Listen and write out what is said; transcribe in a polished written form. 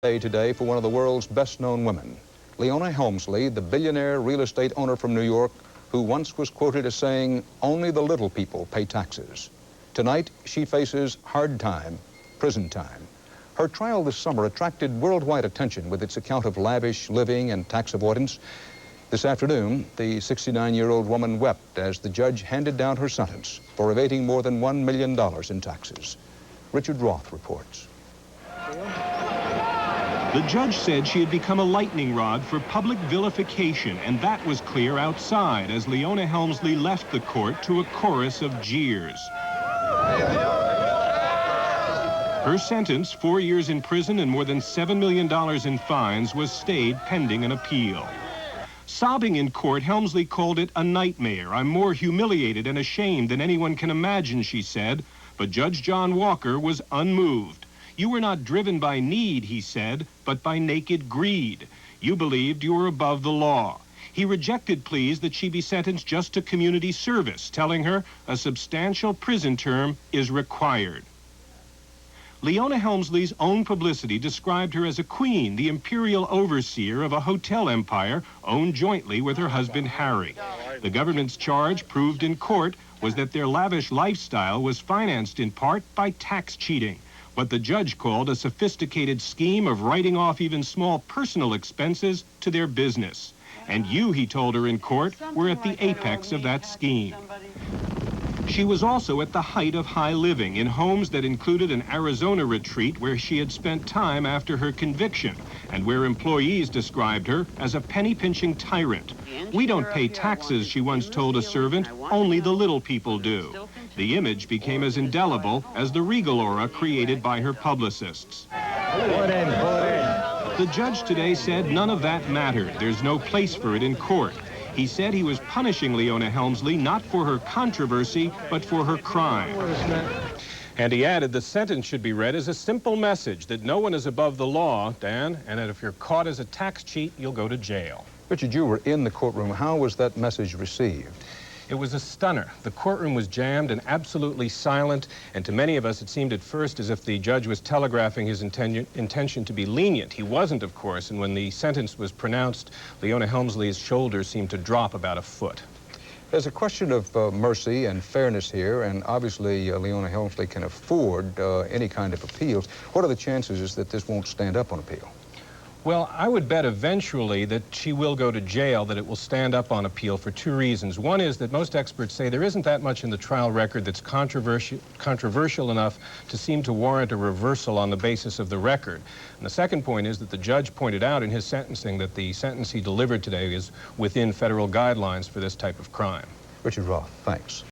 Day today for one of the world's best-known women, Leona Helmsley, the billionaire real estate owner from New York, who once was quoted as saying, "Only the little people pay taxes." Tonight, she faces hard time, prison time. Her trial this summer attracted worldwide attention with its account of lavish living and tax avoidance. This afternoon, the 69-year-old woman wept as the judge handed down her sentence for evading more than $1 million in taxes. Richard Roth reports. The judge said she had become a lightning rod for public vilification, and that was clear outside as Leona Helmsley left the court to a chorus of jeers. Her sentence, 4 years in prison and more than $7 million in fines, was stayed pending an appeal. Sobbing in court, Helmsley called it a nightmare. "I'm more humiliated and ashamed than anyone can imagine," she said. But Judge John Walker was unmoved. "You were not driven by need," he said, "but by naked greed. You believed you were above the law." He rejected pleas that she be sentenced just to community service, telling her a substantial prison term is required. Leona Helmsley's own publicity described her as a queen, the imperial overseer of a hotel empire owned jointly with her husband Harry. The government's charge, proved in court, was that their lavish lifestyle was financed in part by tax cheating, what the judge called a sophisticated scheme of writing off even small personal expenses to their business. And you, he told her in court, were at the apex of that scheme. She was also at the height of high living in homes that included an Arizona retreat where she had spent time after her conviction and where employees described her as a penny-pinching tyrant. "We don't pay taxes," she once told a servant, "only the little people do." The image became as indelible as the regal aura created by her publicists. The judge today said none of that mattered. There's no place for it in court. He said he was punishing Leona Helmsley not for her controversy, but for her crime. And he added the sentence should be read as a simple message that no one is above the law, Dan, and that if you're caught as a tax cheat, you'll go to jail. Richard, you were in the courtroom. How was that message received? It was a stunner. The courtroom was jammed and absolutely silent, and to many of us it seemed at first as if the judge was telegraphing his intention to be lenient. He wasn't, of course, and when the sentence was pronounced, Leona Helmsley's shoulders seemed to drop about a foot. There's a question of mercy and fairness here, and obviously Leona Helmsley can afford any kind of appeals. What are the chances that this won't stand up on appeal? Well, I would bet eventually that she will go to jail, that it will stand up on appeal for two reasons. One is that most experts say there isn't that much in the trial record that's controversial enough to seem to warrant a reversal on the basis of the record. And the second point is that the judge pointed out in his sentencing that the sentence he delivered today is within federal guidelines for this type of crime. Richard Roth, thanks.